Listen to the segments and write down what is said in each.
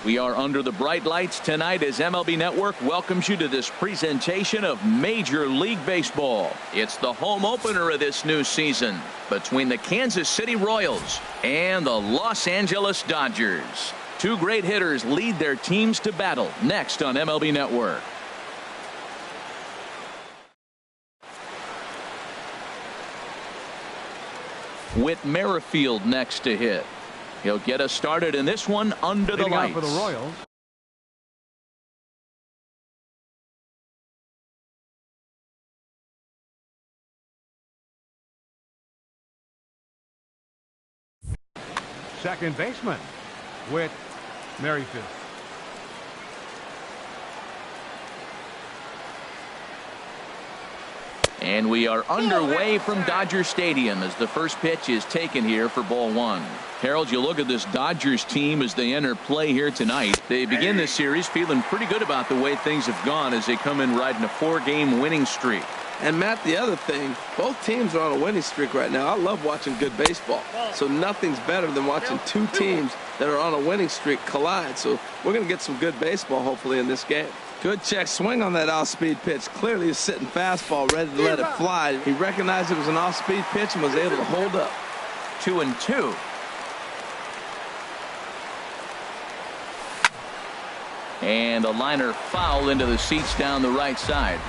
We are under the bright lights tonight as MLB Network welcomes you to this presentation of Major League Baseball. It's the home opener of this new season between the Kansas City Royals and the Los Angeles Dodgers. Two great hitters lead their teams to battle next on MLB Network. With Merrifield next to hit. He'll get us started in this one under the lights. For the Royals. Second baseman with Merrifield. And we are underway from Dodger Stadium as the first pitch is taken here for ball one. Harold, you look at this Dodgers team as they enter play here tonight. They begin this series feeling pretty good about the way things have gone as they come in riding a 4-game winning streak. And Matt, the other thing, both teams are on a winning streak right now. I love watching good baseball. So nothing's better than watching two teams that are on a winning streak collide. So we're going to get some good baseball hopefully in this game. Good check swing on that off-speed pitch. Clearly he's sitting fastball ready to let it fly. He recognized it was an off-speed pitch and was able to hold up. 2-2. And a liner foul into the seats down the right side.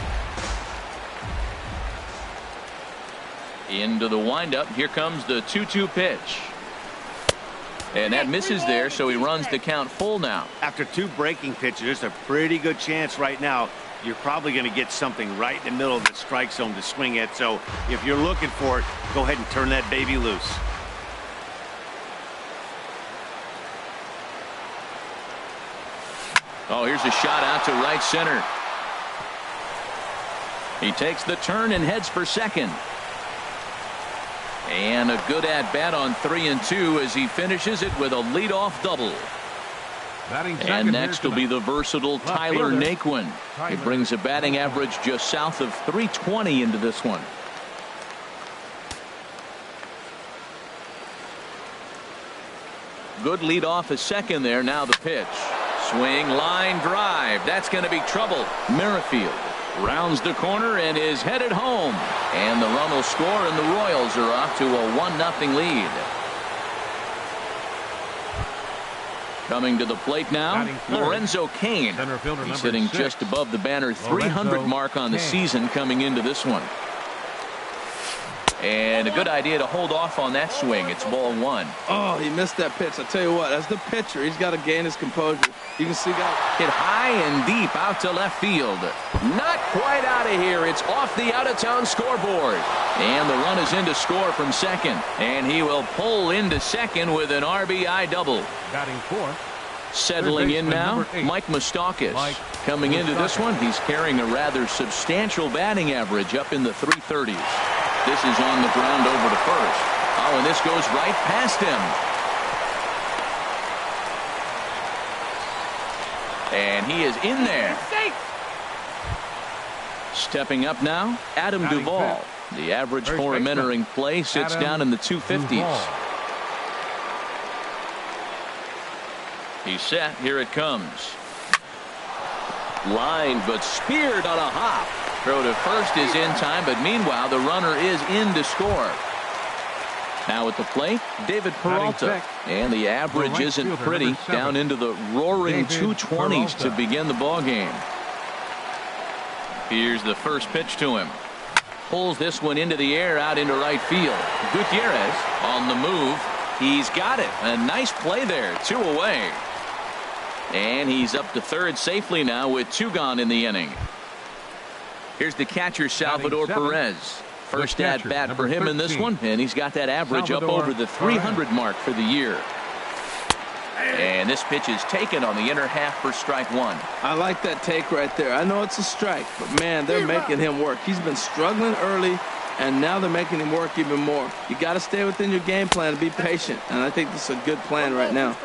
Into the windup. Here comes the 2-2 pitch. And that misses there, so he runs the count full now. After two breaking pitches, there's a pretty good chance right now you're probably going to get something right in the middle of the strike zone to swing at. So if you're looking for it, go ahead and turn that baby loose. Oh, here's a shot out to right center. He takes the turn and heads for second. And a good at-bat on 3-2 as he finishes it with a leadoff double. And next will be the versatile Tyler Naquin. He brings a batting average just south of 320 into this one. Good lead off a second there. Now the pitch. Swing, line drive. That's going to be trouble. Merrifield rounds the corner and is headed home. And the run will score, and the Royals are off to a 1-0 lead. Coming to the plate now, Lorenzo Cain. He's hitting just above the banner 300 mark on the season coming into this one. And a good idea to hold off on that swing. It's ball one. Oh, he missed that pitch. I tell you what, as the pitcher, he's got to gain his composure. You can see that hit high and deep out to left field. Not quite out of here. It's off the out-of-town scoreboard. And the run is in to score from second. And he will pull into second with an RBI double. Batting fourth. Settling in now, Mike Moustakas. Coming into this one, he's carrying a rather substantial batting average up in the 330s. This is on the ground over to first. Oh, and this goes right past him. And he is in there. Stepping up now, Adam Duvall. The average for him entering play sits down in the 250s. He's set. Here it comes. Line, but speared on a hop. Throw to first is in time, but meanwhile the runner is in to score. Now at the plate, David Peralta. And the average isn't pretty, down into the roaring 220s to begin the ball game. Here's the first pitch to him. Pulls this one into the air out into right field. Gutierrez on the move. He's got it. A nice play there. 2 away. And he's up to third safely now with 2 gone in the inning. Here's the catcher, Salvador Perez. First at bat for him in this one, and he's got that average up over the 300 mark for the year. And this pitch is taken on the inner half for strike one. I like that take right there. I know it's a strike, but man, they're making him work. He's been struggling early, and now they're making him work even more. You got to stay within your game plan and be patient, and I think this is a good plan right now.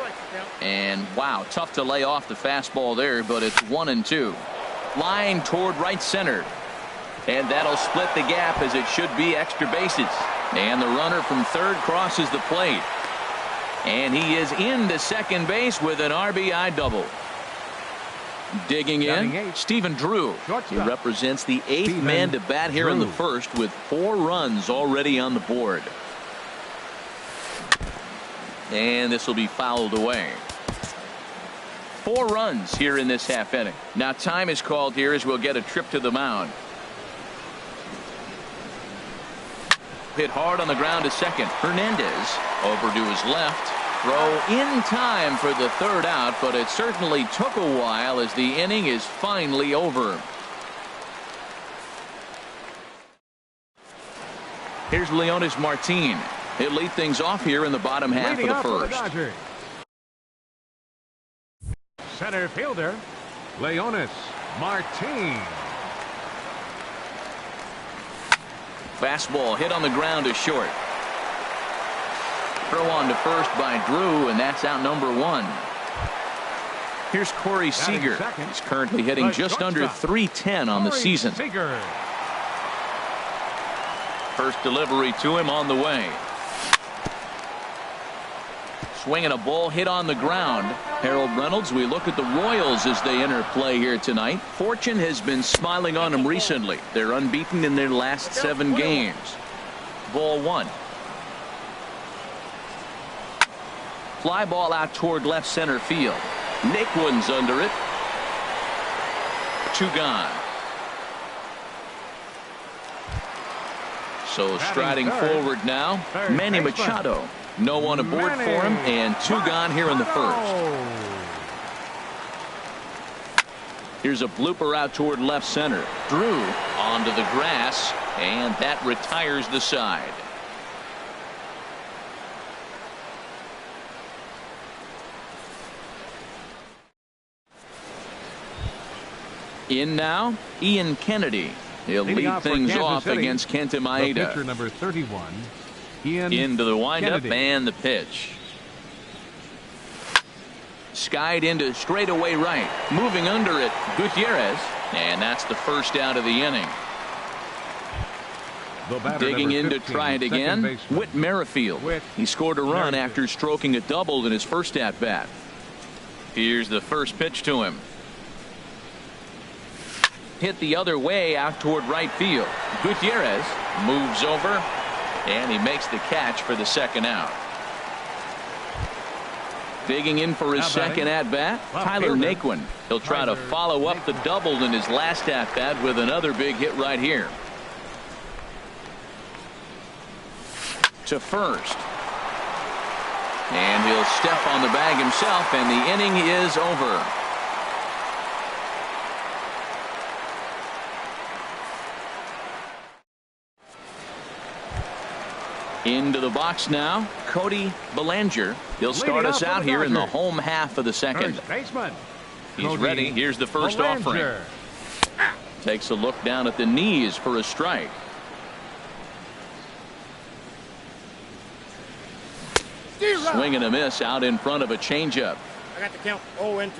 And wow, tough to lay off the fastball there, but it's 1-2. Line toward right center. And that'll split the gap as it should be extra bases. And the runner from third crosses the plate. And he is into second base with an RBI double. Digging in, Stephen Drew. He represents the 8th man to bat here in the first with 4 runs already on the board. And this will be fouled away. 4 runs here in this half inning. Now time is called here as we'll get a trip to the mound. Hit hard on the ground to second. Hernandez over to his left. Throw in time for the 3rd out, but it certainly took a while as the inning is finally over. Here's Leonis Martin. He'll lead things off here in the bottom half of the first. Center fielder, Leonis Martin. Fastball hit on the ground to short. Throw on to first by Drew, and that's out number 1. Here's Corey Seager. He's currently hitting just under .310 on the season. First delivery to him on the way. Swinging a ball hit on the ground. Harold Reynolds, we look at the Royals as they enter play here tonight. Fortune has been smiling on them recently. They're unbeaten in their last 7 games. Ball 1. Fly ball out toward left center field. Naquin's under it. 2 gone. So striding forward now, Manny Machado. No one aboard for him, and 2 gone here in the first. Here's a blooper out toward left center. Drew onto the grass, and that retires the side. In now, Ian Kennedy. He'll lead things off against Kenta Maeda. Pitcher number 31, Ian into the windup Kennedy. And the pitch. Skied into straightaway right. Moving under it, Gutierrez. And that's the first out of the inning. Digging in to try it again, Whit Merrifield. He scored a run after stroking a double in his first at-bat. Here's the first pitch to him. Hit the other way out toward right field. Gutierrez moves over, and he makes the catch for the second out. Digging in for his second at-bat, Tyler Naquin. He'll try to follow up the double in his last at-bat with another big hit right here. To first. And he'll step on the bag himself, and the inning is over. Into the box now, Cody Bellinger. He'll start us out here in the home half of the second. He's ready. Here's the first offering. Takes a look down at the knees for a strike. Swing and a miss out in front of a changeup. I got the count 0-2.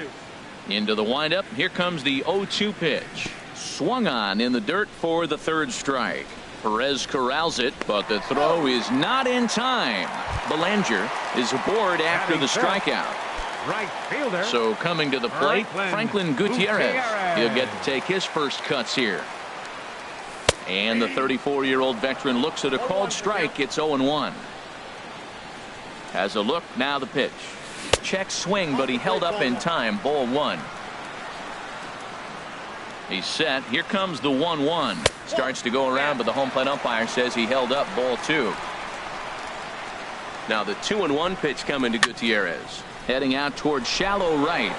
Into the windup. Here comes the 0-2 pitch. Swung on in the dirt for the 3rd strike. Perez corrals it, but the throw is not in time. Bellinger is aboard after the strikeout. Right fielder. So coming to the plate, Franklin Gutierrez. He'll get to take his first cuts here. And the 34-year-old veteran looks at a called strike. It's 0-1. Has a look, now the pitch. Check swing, but he held up in time. Ball 1. He's set. Here comes the 1-1. Starts to go around, but the home plate umpire says he held up. Ball 2. Now the 2-1 pitch coming to Gutierrez. Heading out towards shallow right.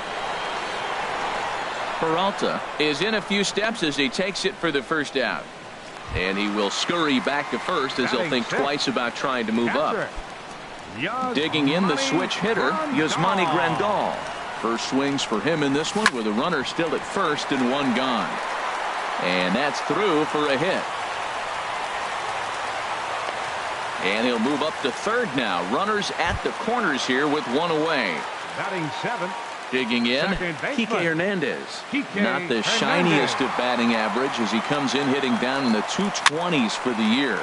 Peralta is in a few steps as he takes it for the first out. And he will scurry back to first as he'll think twice about trying to move up. Digging in the switch hitter, Yasmani Grandal. First swings for him in this one with a runner still at first and 1 gone. And that's through for a hit. And he'll move up to 3rd now. Runners at the corners here with 1 away. Batting 7th. Digging in, Kike Hernandez. Not the shiniest of batting average as he comes in hitting down in the 220s for the year.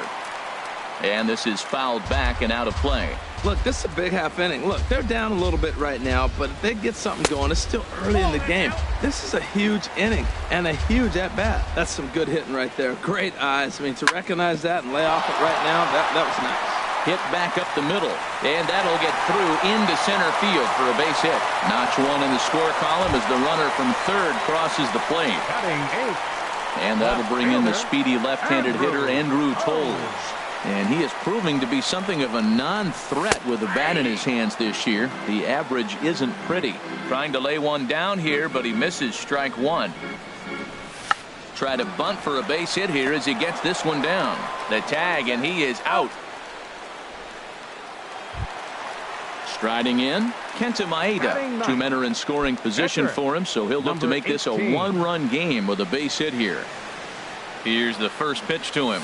And this is fouled back and out of play. Look, this is a big half inning. Look, they're down a little bit right now, but if they get something going, it's still early in the game. This is a huge inning and a huge at-bat. That's some good hitting right there. Great eyes. I mean, to recognize that and lay off it right now, that was nice. Hit back up the middle, and that'll get through into center field for a base hit. Notch one in the score column as the runner from third crosses the plate. Batting 8. And that'll bring in the speedy left-handed hitter Andrew Toles. And he is proving to be something of a non-threat with the bat in his hands this year. The average isn't pretty. Trying to lay one down here, but he misses strike one. Try to bunt for a base hit here as he gets this one down. The tag, and he is out. Striding in, Kenta Maeda. Two men are in scoring position for him, so he'll look to make this a one-run game with a base hit here. Here's the first pitch to him.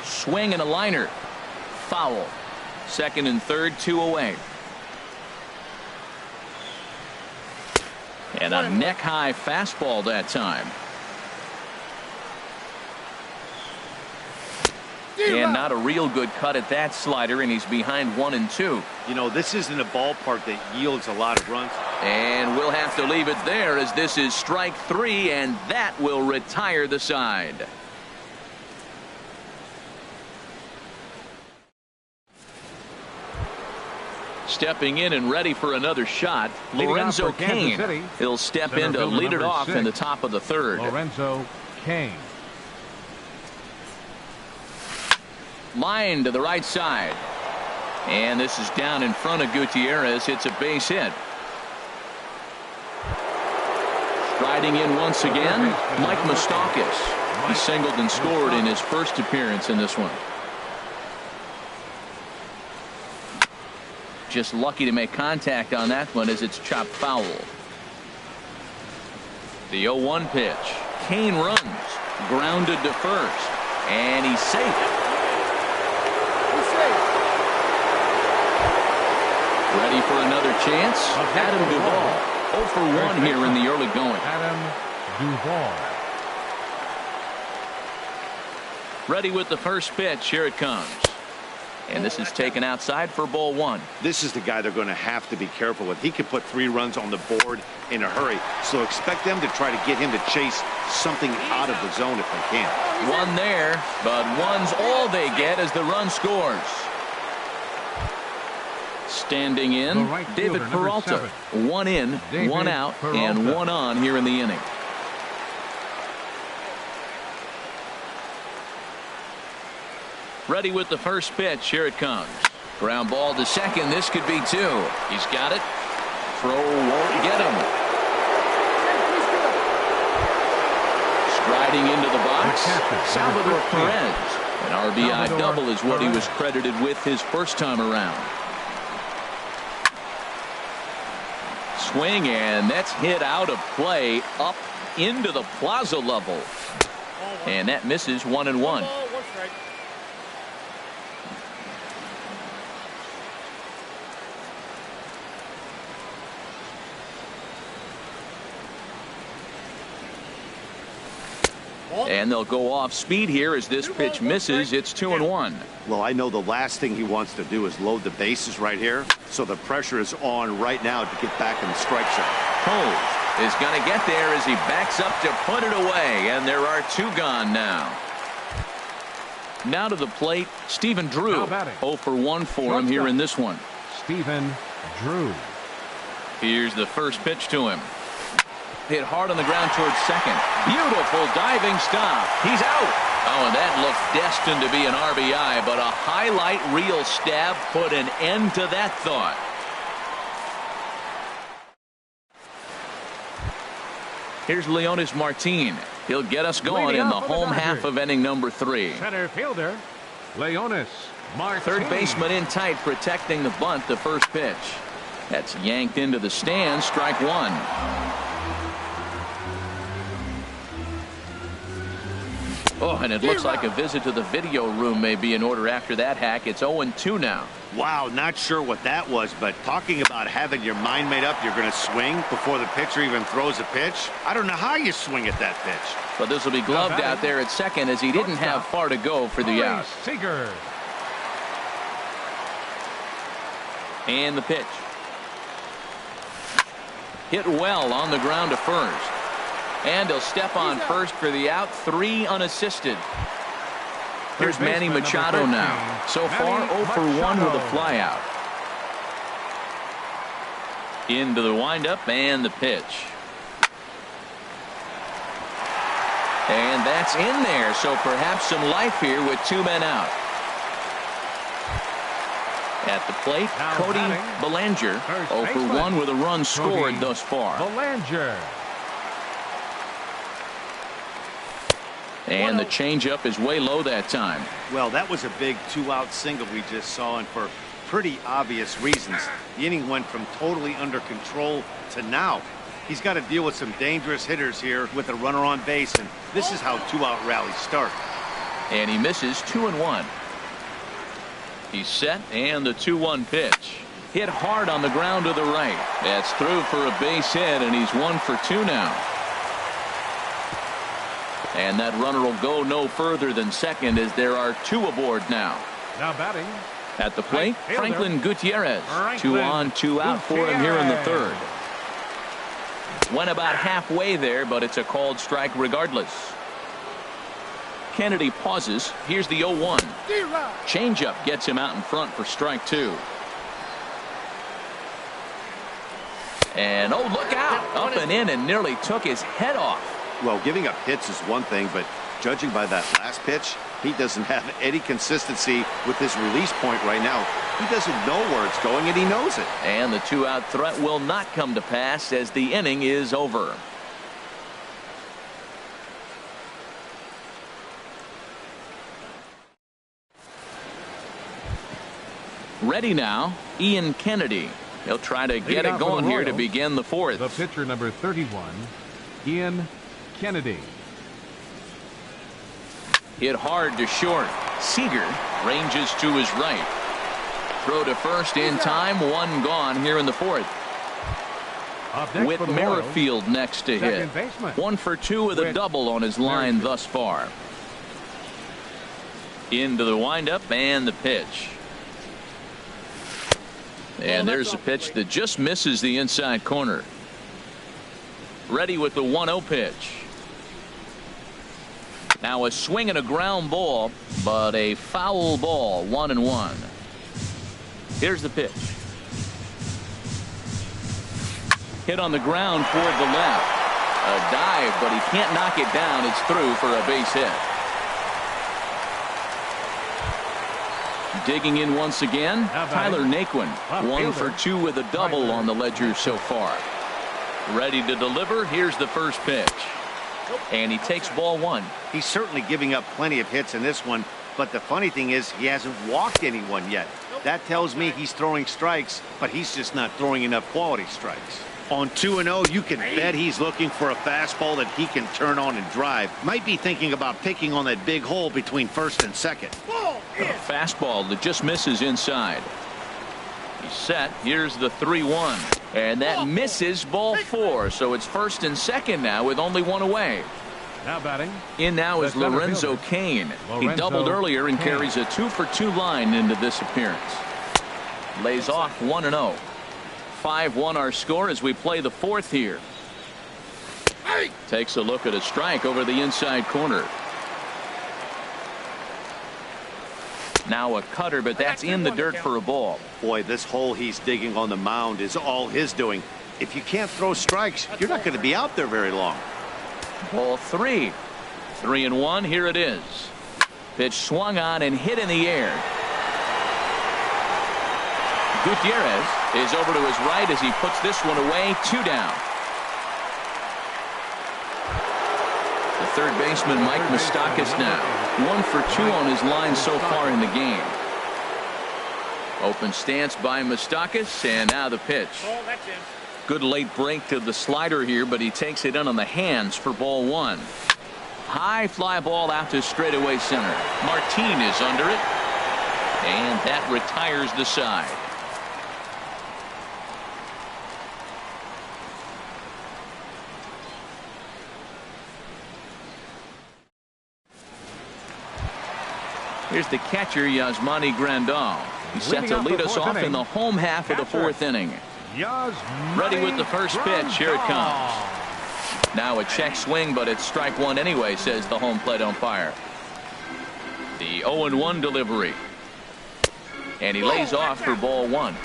Swing and a liner. Foul. Second and third, 2 away. And a neck-high fastball that time. And not a real good cut at that slider, and he's behind 1-2. You know, this isn't a ballpark that yields a lot of runs. And we'll have to leave it there as this is strike 3, and that will retire the side. Stepping in and ready for another shot, Lorenzo Cain. He'll step in to lead it off in the top of the third. Lorenzo Cain. Line to the right side. And this is down in front of Gutierrez. It's a base hit. Striding in once again, Mike Moustakas. He singled and scored in his first appearance in this one. Just lucky to make contact on that one as it's chopped foul. The 0-1 pitch. Cain runs. Grounded to first. And he's safe. Ready for another chance. Adam Duvall. 0 for 1 here in the early going. Adam Duvall. Ready with the first pitch. Here it comes. And this is taken outside for ball 1. This is the guy they're going to have to be careful with. He could put 3 runs on the board in a hurry. So expect them to try to get him to chase something out of the zone if they can. One there, but one's all they get as the run scores. Standing in, David Peralta. 1 in, 1 out, and 1 on here in the inning. Ready with the first pitch. Here it comes. Ground ball to second. This could be 2. He's got it. Throw won't get him. Striding into the box, Salvador Perez. An RBI double is what he was credited with his first time around. Swing, and that's hit out of play up into the plaza level. And that misses 1-1. And they'll go off speed here as this pitch misses. It's 2-1. Well, I know the last thing he wants to do is load the bases right here. So the pressure is on right now to get back in the strike zone. Toles is going to get there as he backs up to put it away. And there are 2 gone now. Now to the plate, Stephen Drew. 0 for 1 for him here in this one. Stephen Drew. Here's the first pitch to him. Hit hard on the ground towards second. Beautiful diving stop. He's out. Oh, and that looked destined to be an RBI, but a highlight reel stab put an end to that thought. Here's Leonis Martin. He'll get us going in the home half of inning number 3. Center fielder, Leonis Martin. Third baseman in tight, protecting the bunt, the first pitch. That's yanked into the stand, strike 1. Oh, and it looks like a visit to the video room may be in order after that hack. It's 0-2 now. Wow, not sure what that was, but talking about having your mind made up, you're going to swing before the pitcher even throws a pitch. I don't know how you swing at that pitch. But this will be gloved out there at second as he didn't have far to go for the out. Seager. And the pitch. Hit well on the ground to first. And he'll step on first for the out. 3 unassisted. Here's Manny Machado now. So far 0 for 1 with a flyout. Into the windup and the pitch. And that's in there. So perhaps some life here with 2 men out. At the plate, Now Cody batting, Bellinger, 0 for 1 with a run scored thus far. Bellinger. And the changeup is way low that time. Well, that was a big 2-out single we just saw, and for pretty obvious reasons. The inning went from totally under control to now. He's got to deal with some dangerous hitters here with a runner on base, and this is how 2-out rallies start. And he misses 2-1. He's set, and the 2-1 pitch. Hit hard on the ground to the right. That's through for a base hit, and he's 1 for 2 now. And that runner will go no further than second as there are 2 aboard now. Now batting. At the plate, Right fielder, Franklin Gutierrez. 2 Franklin on, 2 out for him here in the third. Went about halfway there, but it's a called strike regardless. Kennedy pauses. Here's the 0-1. Changeup gets him out in front for strike 2. And oh, look out! Up and in and nearly took his head off. Well, giving up hits is one thing, but judging by that last pitch, he doesn't have any consistency with his release point right now. He doesn't know where it's going, and he knows it. And the 2-out threat will not come to pass as the inning is over. Ready now, Ian Kennedy. He'll try to get it going here to begin the fourth. The pitcher number 31, Ian Kennedy. Hit hard to short. Seager ranges to his right. Throw to first in time. 1 gone here in the fourth. With Merrifield next to hit. 1 for 2 with a double on his line thus far. Into the windup and the pitch. And there's a pitch that just misses the inside corner. Ready with the 1-0 pitch. Now a swing and a ground ball, but a foul ball. 1-1. Here's the pitch. Hit on the ground toward the left. A dive, but he can't knock it down. It's through for a base hit. Digging in once again, Tyler Naquin. 1 for 2 with a double on the ledger so far. Ready to deliver. Here's the first pitch. And he takes ball 1. He's certainly giving up plenty of hits in this one, but the funny thing is he hasn't walked anyone yet. That tells me he's throwing strikes, but he's just not throwing enough quality strikes. On 2-0, you can bet he's looking for a fastball that he can turn on and drive. Might be thinking about picking on that big hole between first and second. A fastball that just misses inside. He's set. Here's the 3-1. And that misses ball 4. So it's first and second now with only 1 away. Now batting. In now is Lorenzo Cain. He doubled earlier and carries a 2 for 2 line into this appearance. Lays off 1-0. 5-1 our score as we play the fourth here. Takes a look at a strike over the inside corner. Now a cutter, but that's in the dirt for a ball. Boy, this hole he's digging on the mound is all his doing. If you can't throw strikes, you're not going to be out there very long. Ball 3. 3-1. Here it is. Pitch swung on and hit in the air. Gutierrez is over to his right as he puts this one away. 2 down. The third baseman, Mike Moustakas, now 1 for 2 on his line so far in the game. Open stance by Moustakas, and now the pitch. Good late break to the slider here, but he takes it in on the hands for ball 1. High fly ball out to straightaway center. Martin is under it, and that retires the side. Here's the catcher, Yasmani Grandal. He's set to lead us off in the home half of the fourth inning. Ready with the first pitch. Here it comes. Now a check swing, but it's strike one anyway, says the home plate umpire. The 0-1 delivery. And he lays off for ball one.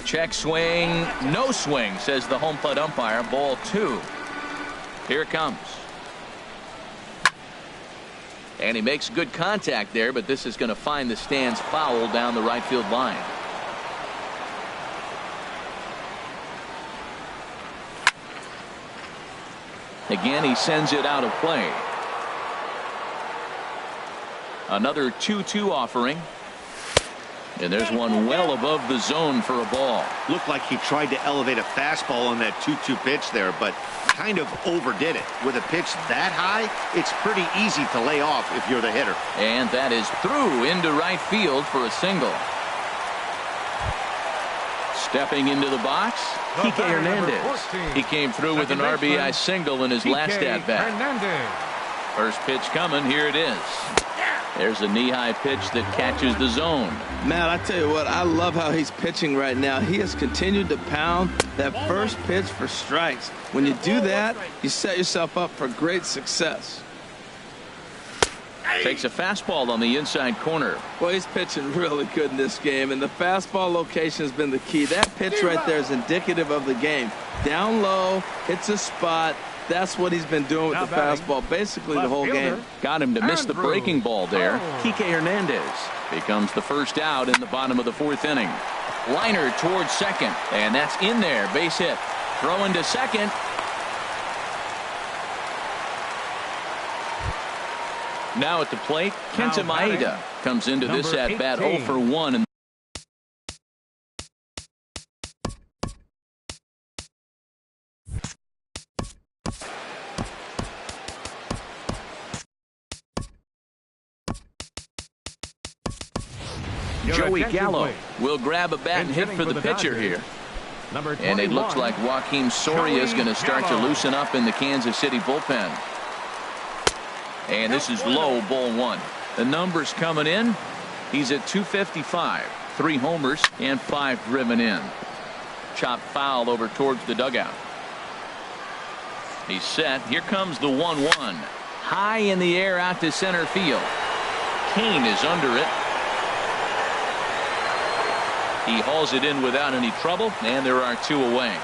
Check swing, no swing, says the home plate umpire. Ball two. Here it comes. And he makes good contact there, but this is going to find the stands foul down the right field line. Again, he sends it out of play. Another 2-2 offering. And there's one well above the zone for a ball. Looked like he tried to elevate a fastball on that 2-2 pitch there, but kind of overdid it. With a pitch that high, it's pretty easy to lay off if you're the hitter. And that is through into right field for a single. Stepping into the box, Kike Hernandez. He came through with an RBI single in his last at-bat. First pitch coming. Here it is. There's a knee-high pitch that catches the zone. Matt, I tell you what, I love how he's pitching right now. He has continued to pound that first pitch for strikes. When you do that, you set yourself up for great success. Takes a fastball on the inside corner. Well, he's pitching really good in this game, and the fastball location has been the key. That pitch right there is indicative of the game. Down low, hits a spot. That's what he's been doing with the fastball basically the whole game. Got him to miss the breaking ball there. Kike Hernandez becomes the first out in the bottom of the fourth inning. Liner towards second, and that's in there. Base hit. Throwing to second. Now at the plate, Kenta Maeda comes into this at-bat 0 for 1. And Joey Gallo will grab a bat and hit for the pitcher here. And it looks like Joakim Soria is going to start to loosen up in the Kansas City bullpen. And this is low, ball one. The numbers coming in. He's at 255. 3 homers and 5 driven in. Chop foul over towards the dugout. He's set. Here comes the 1-1. High in the air out to center field. Kane is under it. He hauls it in without any trouble, and there are 2 away.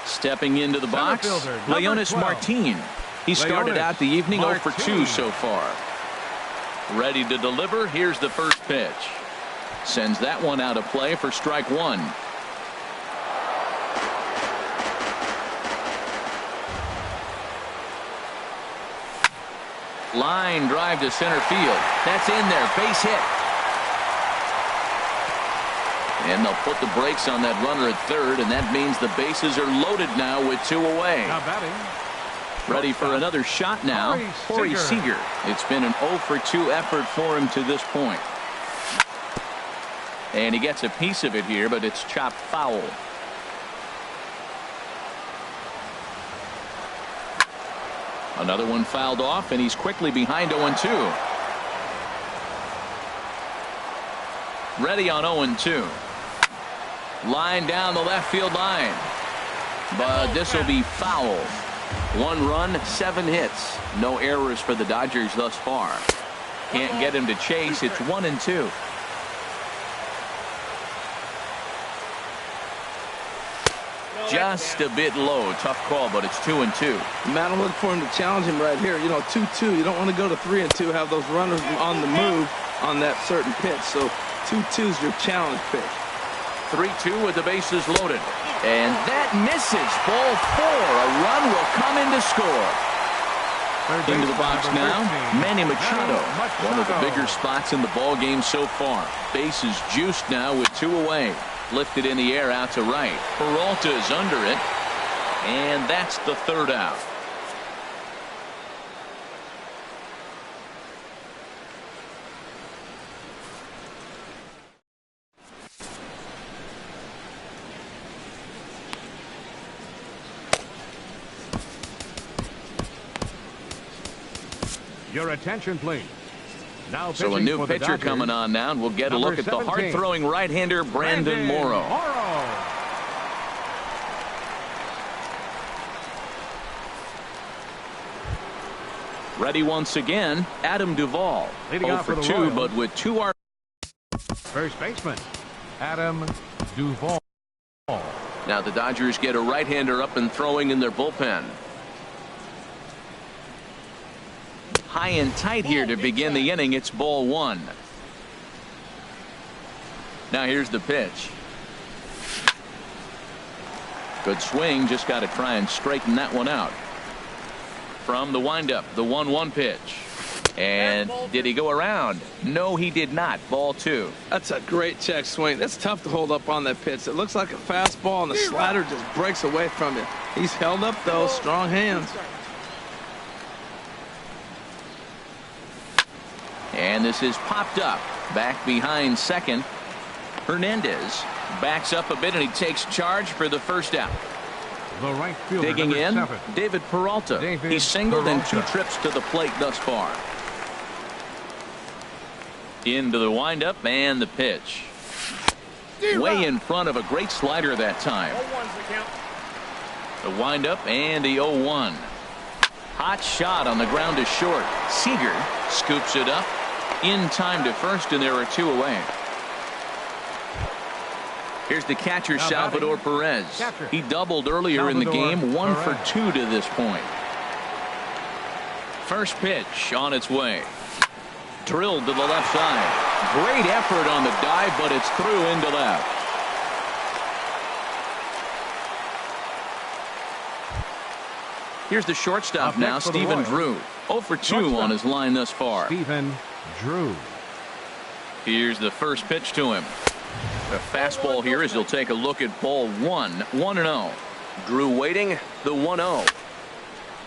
Stepping into the box, Leonis Martin. He started out the evening 0 for 2 so far. Ready to deliver. Here's the first pitch. Sends that one out of play for strike one. Line drive to center field. That's in there. Base hit. And they'll put the brakes on that runner at third, and that means the bases are loaded now with 2 away. Ready for another shot now, Corey Seager. It's been an 0 for 2 effort for him to this point. And he gets a piece of it here, but it's chopped foul. Another one fouled off, and he's quickly behind 0-2. Ready on 0-2. Line down the left field line. But this will be foul. 1 run, 7 hits. No errors for the Dodgers thus far. Can't get him to chase. It's 1-2. Just a bit low. Tough call, but it's 2-2. Matt, I'm looking for him to challenge him right here. You know, 2-2. You don't want to go to 3-2, have those runners on the move on that certain pitch. So 2-2 is your challenge pitch. 3-2 with the bases loaded. And that misses. Ball 4. A run will come in to score. Into the box now, Manny Machado. One of the bigger spots in the ball game so far. Bases juiced now with 2 away. Lifted in the air out to right. Peralta is under it. And that's the 3rd out. Your attention, please. Now So a new for the pitcher Dodgers, coming on now, and we'll get a number look at the 17, hard-throwing right-hander Brandon Morrow. Ready once again, Adam Duvall. Leading 0 off for for the 2, Royals. but with 2 RBIs. First baseman, Adam Duvall. Now the Dodgers get a right-hander up and throwing in their bullpen. High and tight here to begin the inning. It's ball 1. Now here's the pitch. Good swing. Just got to try and straighten that one out. From the windup, the 1-1 pitch. And did he go around? No, he did not. Ball 2. That's a great check swing. That's tough to hold up on that pitch. It looks like a fastball, and the slider just breaks away from you. He's held up, though. Strong hands. And this is popped up. Back behind second. Hernandez backs up a bit, and he takes charge for the first out. The right fielder, Digging in, 7. David Peralta. David He's singled in 2 Peralta. trips to the plate thus far. Into the windup and the pitch. Way in front of a great slider that time. 0-1's the count. The windup and the 0-1. Hot shot on the ground to short. Seager scoops it up in time to first, and there are 2 away. Here's the catcher, Now Salvador batting. Perez. Catcher. He doubled earlier in the Salvador game, 1 for Perez. 2 to this point. First pitch on its way. Drilled to the left side. Great effort on the dive, but it's through into left. Here's the shortstop Up now, next for the Stephen Royals. Drew. 0 for 2 Shortstop. on his line thus far. Stephen Drew. Here's the first pitch to him. The fastball here as he'll take a look at ball 1. 1-0. Drew waiting, the 1-0.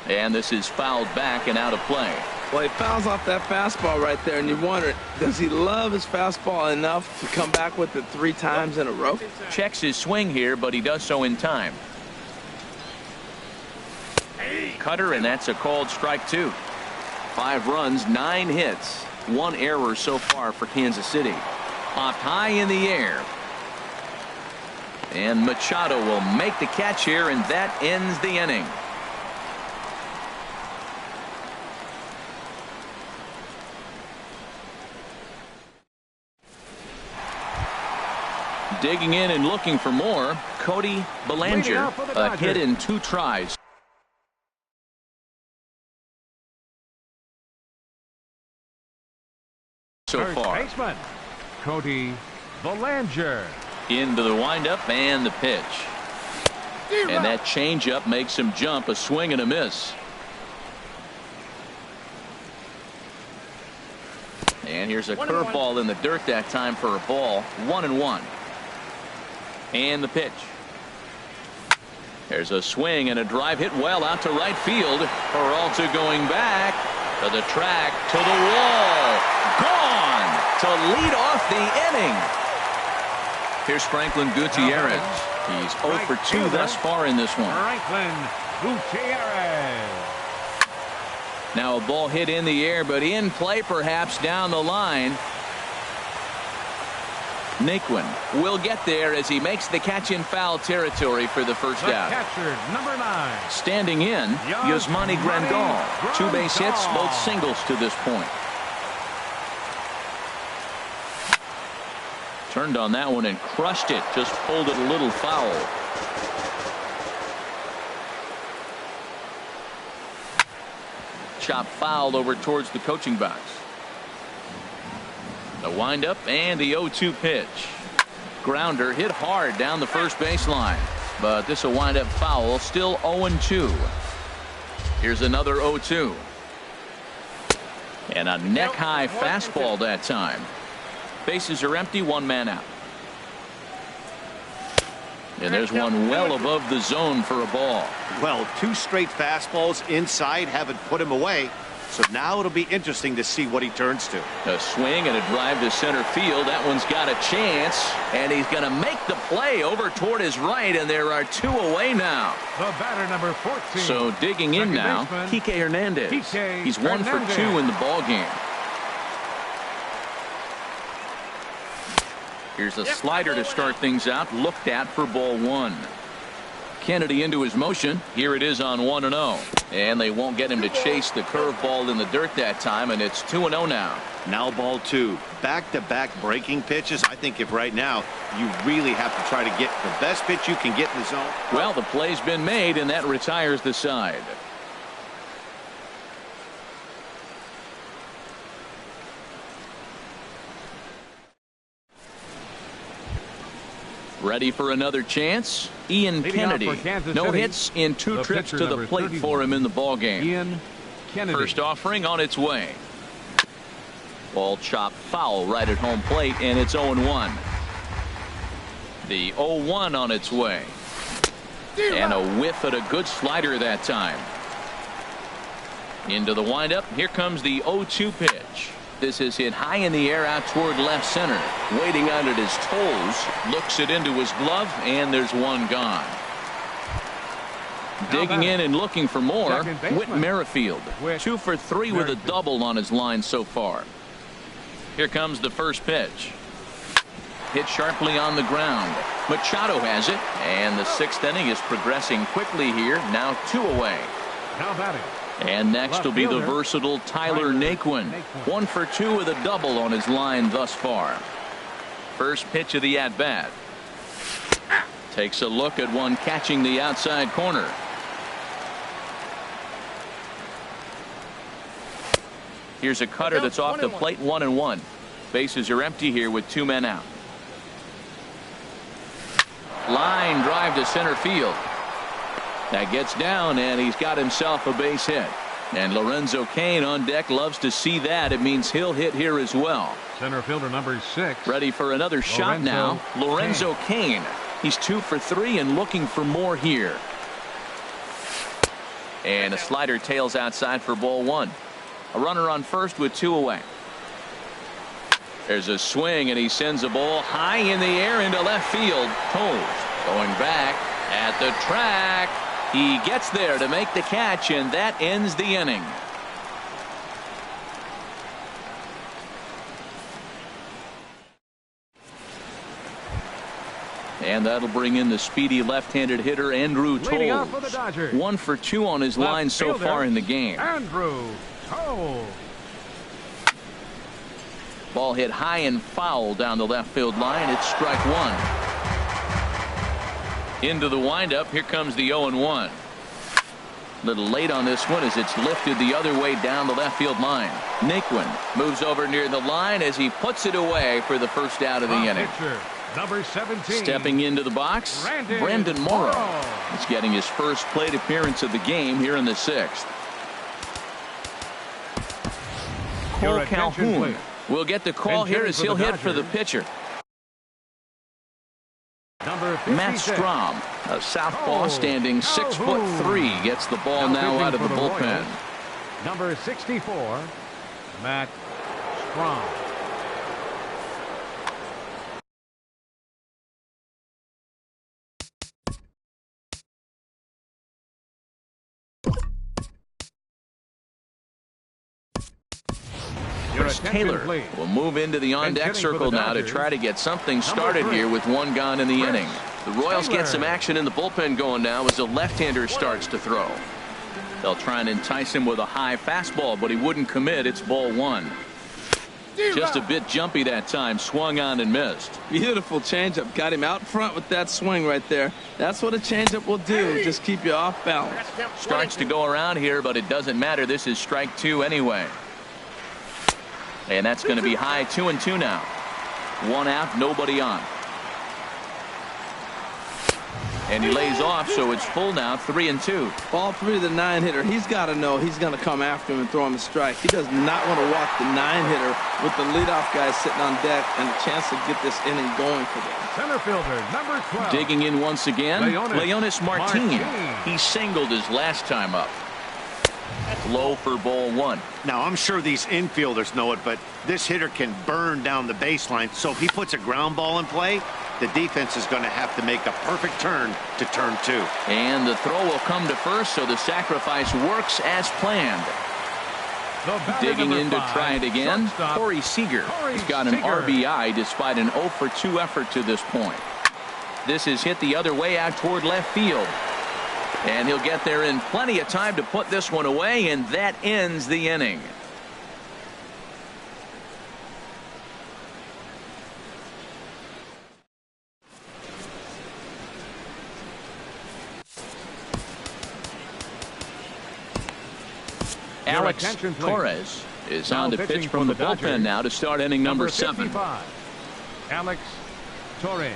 And this is fouled back and out of play. Well, he fouls off that fastball right there, and you wonder, does he love his fastball enough to come back with it 3 times in a row? Checks his swing here, but he does so in time. Cutter, and that's a called strike 2. 5 runs, 9 hits, 1 error so far for Kansas City. Popped high in the air. And Machado will make the catch here, and that ends the inning. Digging in and looking for more, Cody Bellinger. out for the A Dodgers. hit in 2 tries. So First far. baseman, Cody Bellinger. Into the windup and the pitch. And that changeup makes him jump. A swing and a miss. And here's a 1-1. curveball in the dirt that time for a ball. 1-1. And the pitch. There's a swing and a drive hit well out to right field. Peralta going back to the track, to the wall. Gone to lead off the inning. Here's Franklin Gutierrez. He's 0 for 2 thus far in this one. Franklin Gutierrez. Now a ball hit in the air, but in play perhaps down the line. Naquin will get there as he makes the catch in foul territory for the first The out. catcher, number 9. Standing in, Yasmani Grandal. 2 base hits, both singles to this point. Turned on that one and crushed it. Just pulled it a little foul. Chop fouled over towards the coaching box. The windup and the 0-2 pitch. Grounder hit hard down the first baseline. But this will wind up foul. Still 0-2. Here's another 0-2. And a neck-high fastball that time. Bases are empty, 1 man out. And there's one well above the zone for a ball. Well, 2 straight fastballs inside haven't put him away. So now it'll be interesting to see what he turns to. A swing and a drive to center field. That one's got a chance, and he's going to make the play over toward his right, and there are 2 away now. The batter, number 14. So digging in now, Kike Hernandez. He's 1 for 2 in the ball game. Here's a slider to start things out, looked at for ball 1. Kennedy into his motion. Here it is on 1-0. And they won't get him to chase the curveball in the dirt that time, and it's 2-0 now. Now ball 2. Back-to-back breaking pitches. I think if right now you really have to try to get the best pitch you can get in the zone. Well, the play's been made, and that retires the side. Ready for another chance? Ian Kennedy. No hits in 2 trips to the plate for him in the ball game. Ian Kennedy. First offering on its way. Ball chopped foul right at home plate, and it's 0-1. The 0-1 on its way. And a whiff at a good slider that time. Into the windup. Here comes the 0-2 pitch. This is hit high in the air out toward left center. Waiting out at his toes. Looks it into his glove, and there's one gone. Digging in and looking for more, Whit Merrifield. 2 for 3 with a double on his line so far. Here comes the first pitch. Hit sharply on the ground. Machado has it, and the 6th inning is progressing quickly here. Now 2 away. Now batting. And next will be the versatile Tyler Naquin. 1 for 2 with a double on his line thus far. First pitch of the at-bat. Takes a look at one catching the outside corner. Here's a cutter that's off the plate, 1-1. Bases are empty here with 2 men out. Line drive to center field. That gets down, and he's got himself a base hit. And Lorenzo Cain on deck loves to see that. It means he'll hit here as well. Center fielder number 6. Ready for another shot now. Lorenzo Cain. He's 2 for 3 and looking for more here. And a slider tails outside for ball 1. A runner on first with 2 away. There's a swing, and he sends a ball high in the air into left field. Toes going back at the track. He gets there to make the catch, and that ends the inning. And that'll bring in the speedy left-handed hitter Andrew Toles. 1 for 2 on his line so far in the game. Andrew Toles. Ball hit high and foul down the left field line. It's strike 1. Into the windup. Here comes the 0-1. Little late on this one as it's lifted the other way down the left field line. Naquin moves over near the line as he puts it away for the first out of the inning. Number 17. Stepping into the box, Brandon Morrow. He's getting his first plate appearance of the game here in the 6th. Cole Calhoun will get the call here as he'll hit for the pitcher. Matt Strom, a southpaw standing 6'3", gets the ball now out of the bullpen. Number 64, Matt Strom. Chris Taylor will move into the on-deck circle now to try to get something started here with 1 gone in the inning. The Royals get some action in the bullpen going now as the left-hander starts to throw. They'll try and entice him with a high fastball, but he wouldn't commit. It's ball 1. Just a bit jumpy that time. Swung on and missed. Beautiful changeup. Got him out front with that swing right there. That's what a changeup will do. Just keep you off balance. Starts to go around here, but it doesn't matter. This is strike 2 anyway. And that's going to be high. 2-2 now. 1 out, nobody on. And he lays off, so it's full now. 3-2. Ball 3 to the 9-hitter. He's got to know he's going to come after him and throw him a strike. He does not want to walk the 9-hitter with the leadoff guy sitting on deck and a chance to get this inning going for them. Center fielder number 12. Digging in once again, Leonis Martin. He singled his last time up. Low for ball one. Now, I'm sure these infielders know it, but this hitter can burn down the baseline. So if he puts a ground ball in play, the defense is going to have to make a perfect turn to turn two. And the throw will come to first, so the sacrifice works as planned. Digging in to try it again, Corey Seager. He's got an RBI despite an 0 for 2 effort to this point. This is hit the other way out toward left field. And he'll get there in plenty of time to put this one away, and that ends the inning. Alex Torres is on to pitch from the bullpen now to start inning number 7. Alex Torres.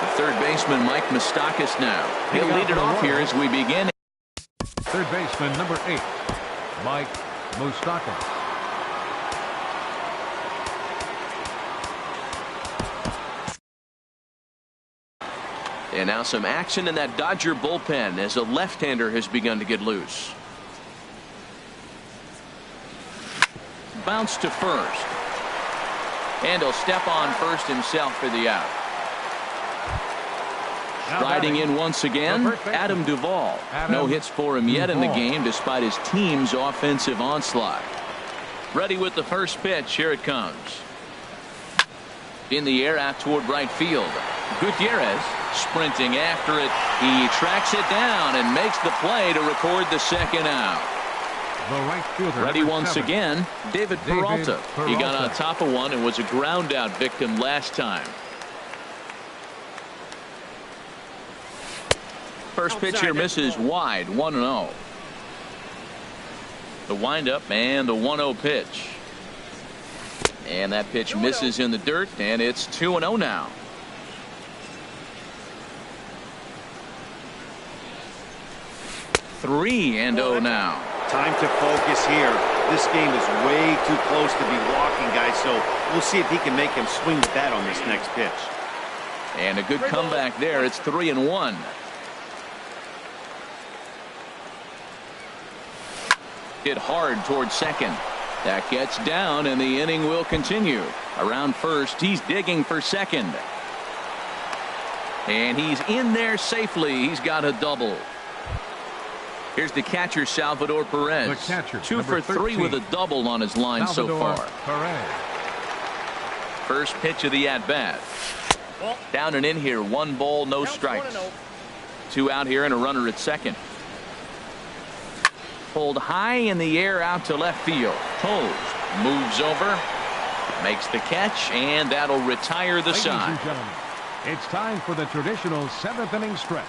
The third baseman, Mike Moustakas, now. He'll lead it off here as we begin. Third baseman, number 8, Mike Moustakas. And now some action in that Dodger bullpen as a left-hander has begun to get loose. Bounce to first. And he'll step on first himself for the out. Riding in once again, Adam Duvall. No hits for him yet in the game despite his team's offensive onslaught. Ready with the first pitch. Here it comes. In the air out toward right field. Gutierrez sprinting after it. He tracks it down and makes the play to record the second out. The right fielder, ready once again, David Peralta. He got on top of one and was a ground out victim last time. First pitch here misses wide, 1-0. The windup and the 1-0 pitch. And that pitch misses in the dirt, and it's 2-0 now. Three and 0 now. Time to focus here. This game is way too close to be walking, guys, so we'll see if he can make him swing the bat on this next pitch. And a good comeback there. It's 3-1. Hit hard towards second. That gets down, and the inning will continue. Around first, he's digging for second. And he's in there safely. He's got a double. Here's the catcher, Salvador Perez. Catcher, 2 for 3 with a double on his line so far. Perez. First pitch of the at-bat. Down and in here, 1 ball, no strikes. 2 out here and a runner at second. Pulled high in the air out to left field. Posed, moves over, makes the catch, and that'll retire the side. Ladies and gentlemen, it's time for the traditional 7th inning stretch.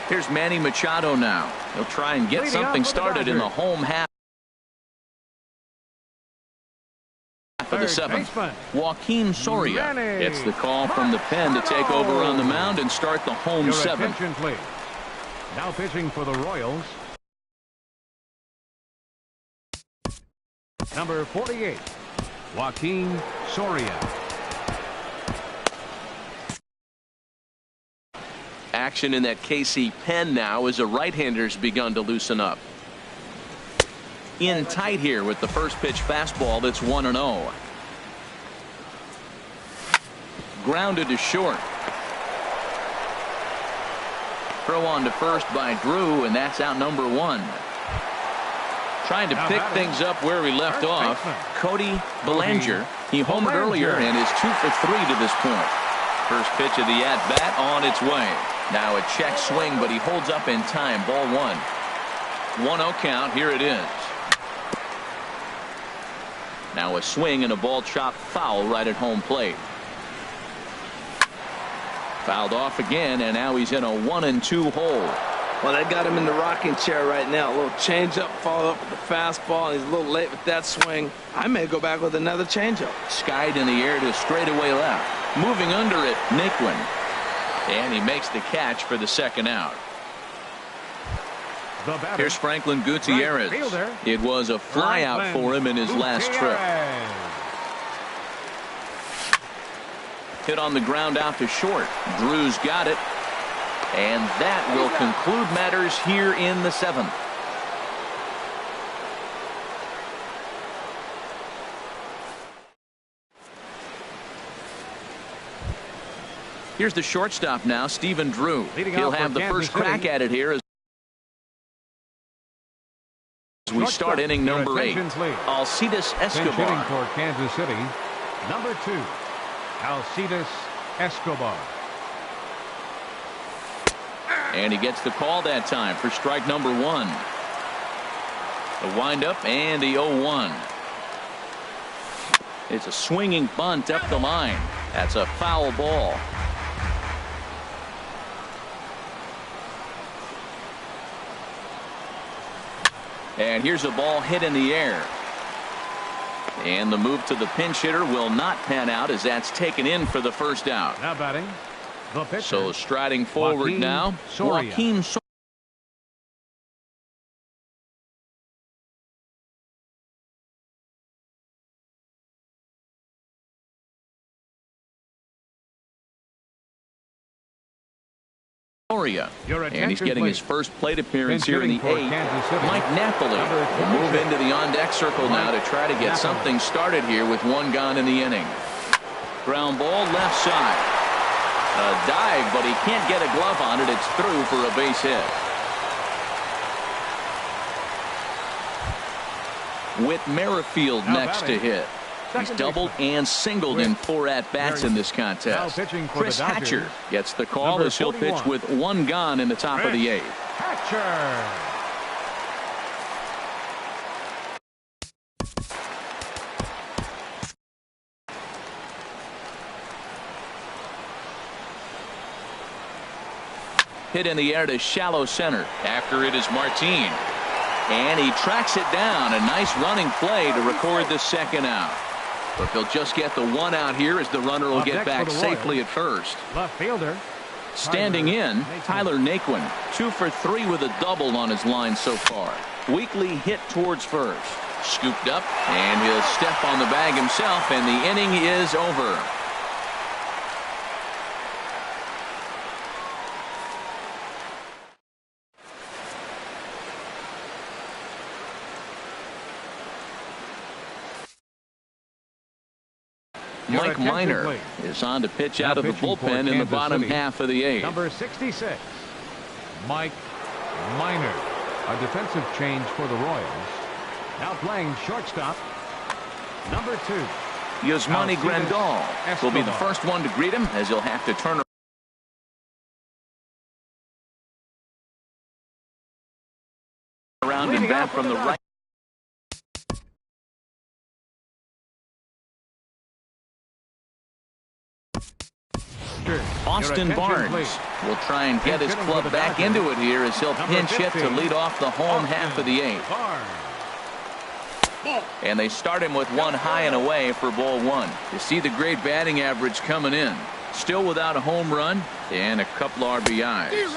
Here's Manny Machado now. He'll try and get something started in the home half of the 7th. Joaquin Soria gets the call from the pen to take over on the mound and start the home 7th. Now pitching for the Royals, number 48, Joaquin Soria. Action in that KC pen now as a right-hander's begun to loosen up. In tight here with the first pitch fastball that's 1-0. Grounded to short. Throw on to first by Drew, and that's out number 1. Trying to pick things up where we left off, Cody Bellinger. He homered earlier and is 2 for 3 to this point. First pitch of the at-bat on its way. Now a check swing, but he holds up in time. Ball 1. 1-0 count. Here it is. Now a swing and a ball chopped foul right at home plate. Fouled off again, and now he's in a 1-2 hole. Well, that got him in the rocking chair right now. A little changeup, followed up with the fastball, and he's a little late with that swing. I may go back with another changeup. Skied in the air to straightaway left. Moving under it, Naquin. And he makes the catch for the second out. Here's Franklin Gutierrez. It was a flyout for him in his last trip. Hit on the ground out to short. Drew's got it. And that will conclude matters here in the 7th. Here's the shortstop now, Stephen Drew. He'll have the first crack at it here as we start inning number 8. Alcides Escobar. Hitting for Kansas City, number 2, Alcides Escobar. And he gets the call that time for strike number 1. The windup and the 0-1. It's a swinging bunt up the line. That's a foul ball. And here's a ball hit in the air. And the move to the pinch hitter will not pan out as that's taken in for the first out. Now batting, the pitcher. So striding forward Joaquin now, Soria. Joaquin Soria. And he's getting his first plate appearance here in the 8th. Mike Napoli will move into the on-deck circle now to try to get something started here with 1 gone in the inning. Ground ball left side. A dive, but he can't get a glove on it. It's through for a base hit. Whit Merrifield next to hit. He's doubled and singled in 4 at-bats in this contest. Chris Hatcher gets the call as he'll pitch with 1 gone in the top of the 8th. Hatcher. Hit in the air to shallow center. After it is Martin. And he tracks it down. A nice running play to record the second out. But they'll just get the 1 out here as the runner will get back safely at first. Left fielder. Standing in, Tyler Naquin, 2 for 3 with a double on his line so far. Weekly hit towards first. Scooped up, and he'll step on the bag himself, and the inning is over. Mike Minor is on to pitch out of the bullpen in the bottom half of the 8th. Number 66, Mike Minor. A defensive change for the Royals. Now playing shortstop, number 2. Yasmani Grandal will be the first one to greet him as he'll have to turn around and bat from the right. Austin Barnes will try and get his club back into it here as he'll pinch hit to lead off the home half of the 8th. And they start him with 1 high and away for ball 1. You see the great batting average coming in. Still without a home run and a couple RBIs.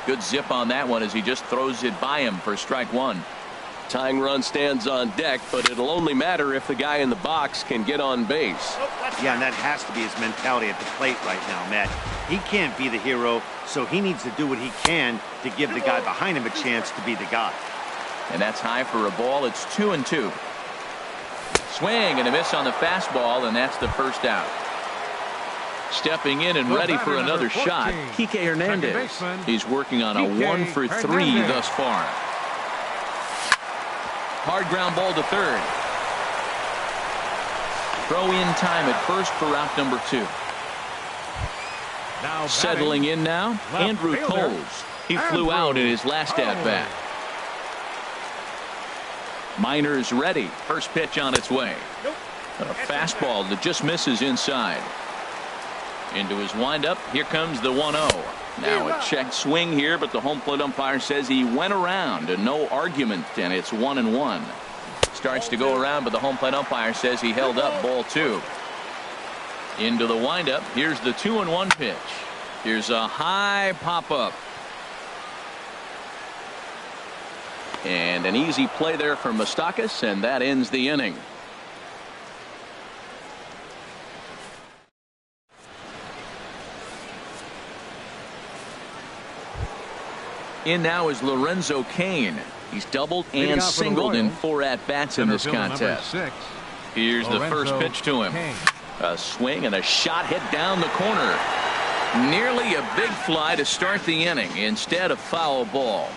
Good zip on that one as he just throws it by him for strike 1. Tying run stands on deck, but it'll only matter if the guy in the box can get on base. Yeah, and that has to be his mentality at the plate right now, Matt. He can't be the hero, so he needs to do what he can to give the guy behind him a chance to be the guy. And that's high for a ball. It's 2-2. Swing and a miss on the fastball, and that's the first out. Stepping in and ready for another shot, Kike Hernandez. He's working on a 1 for 3 thus far. Hard ground ball to third. Throw in time at first for out number 2. Now settling in now, Andrew Coles. He flew out in his last at bat. Minor's ready. First pitch on its way. A fastball that just misses inside. Into his windup. Here comes the 1-0. Now a check swing here, but the home plate umpire says he went around and no argument, and it's 1-1. Starts to go around, but the home plate umpire says he held up ball 2. Into the windup. Here's the 2-1 pitch. Here's a high pop up. And an easy play there from Moustakas, and that ends the inning. In now is Lorenzo Cain. He's doubled and singled in 4 at-bats in this contest. Here's the first pitch to him. A swing and a shot hit down the corner. Nearly a big fly to start the inning. Instead, a foul ball.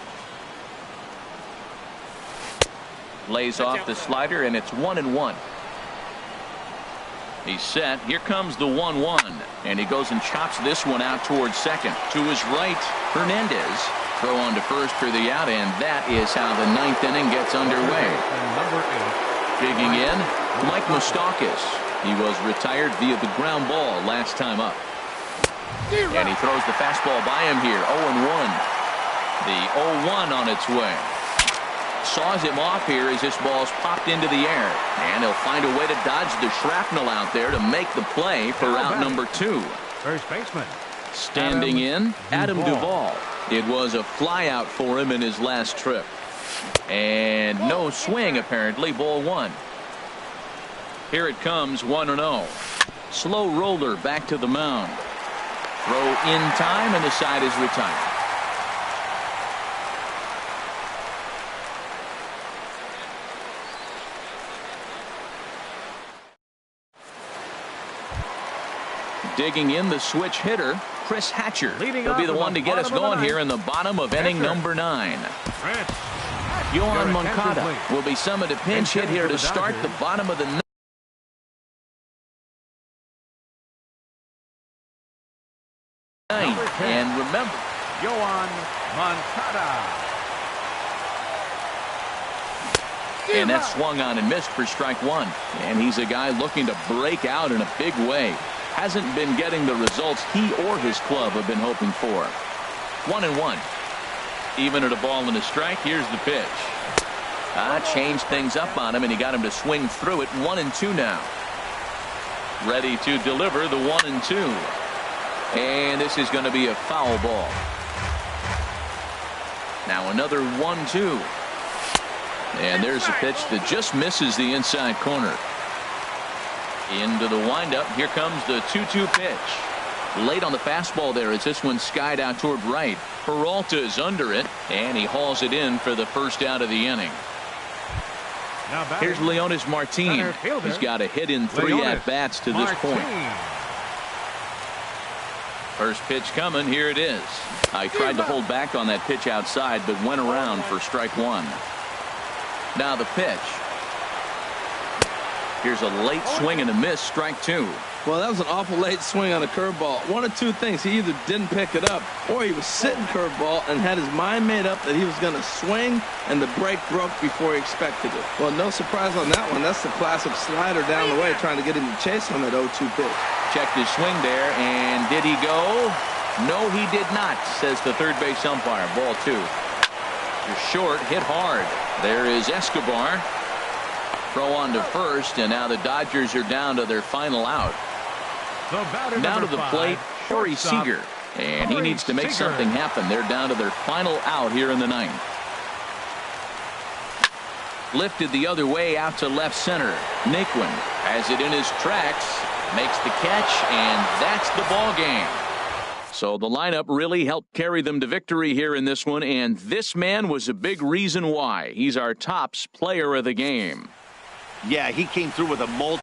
Lays off the slider, and it's 1-1. He's set. Here comes the 1-1. And he goes and chops this one out towards second. To his right, Hernandez. Throw on to first for the out, and that is how the 9th inning gets underway. Digging in, Mike Moustakas. He was retired via the ground ball last time up. And he throws the fastball by him here. 0-1. The 0-1 on its way. Saws him off here as this ball's popped into the air. And he'll find a way to dodge the shrapnel out there to make the play for out number 2. First baseman. Standing in, Adam Duvall. It was a fly out for him in his last trip. And no swing, apparently. Ball 1. Here it comes, 1-0. Slow roller back to the mound. Throw in time, and the side is retired. Digging in, the switch hitter, Chris Hatcher. He'll be the one to get us going here in the bottom of inning number 9. Yohan Moncada will be summoned to pinch hit here to start the bottom of the 9th. And remember, Yohan Moncada. And that swung on and missed for strike 1. And he's a guy looking to break out in a big way. Hasn't been getting the results he or his club have been hoping for. 1-1. Even at a ball and a strike. Here's the pitch. Changed things up on him, and he got him to swing through it. 1-2 now. Ready to deliver the 1-2. And this is going to be a foul ball. Now another 1-2. And there's a pitch that just misses the inside corner. Into the windup. Here comes the 2-2 pitch. Late on the fastball there as this one skied out toward right. Peralta is under it, and he hauls it in for the first out of the inning. Here's Leonis Martin. He's got a hit in 3 at-bats to this point. First pitch coming. Here it is. I tried to hold back on that pitch outside, but went around for strike 1. Now the pitch. Here's a late swing and a miss. Strike 2. Well, that was an awful late swing on a curveball. One of two things. He either didn't pick it up, or he was sitting curveball and had his mind made up that he was going to swing, and the break broke before he expected it. Well, no surprise on that one. That's the classic slider down the way, trying to get him to chase on that 0-2 pitch. Checked his swing there, and did he go? No, he did not, says the third base umpire. Ball 2. You're short, hit hard. There is Escobar. Throw on to first, and now the Dodgers are down to their final out. Now to the plate, Corey Seager. And he needs to make something happen. They're down to their final out here in the 9th. Lifted the other way out to left center. Naquin has it in his tracks, makes the catch, and that's the ball game. So the lineup really helped carry them to victory here in this one, and this man was a big reason why. He's our tops player of the game. Yeah, he came through with a multi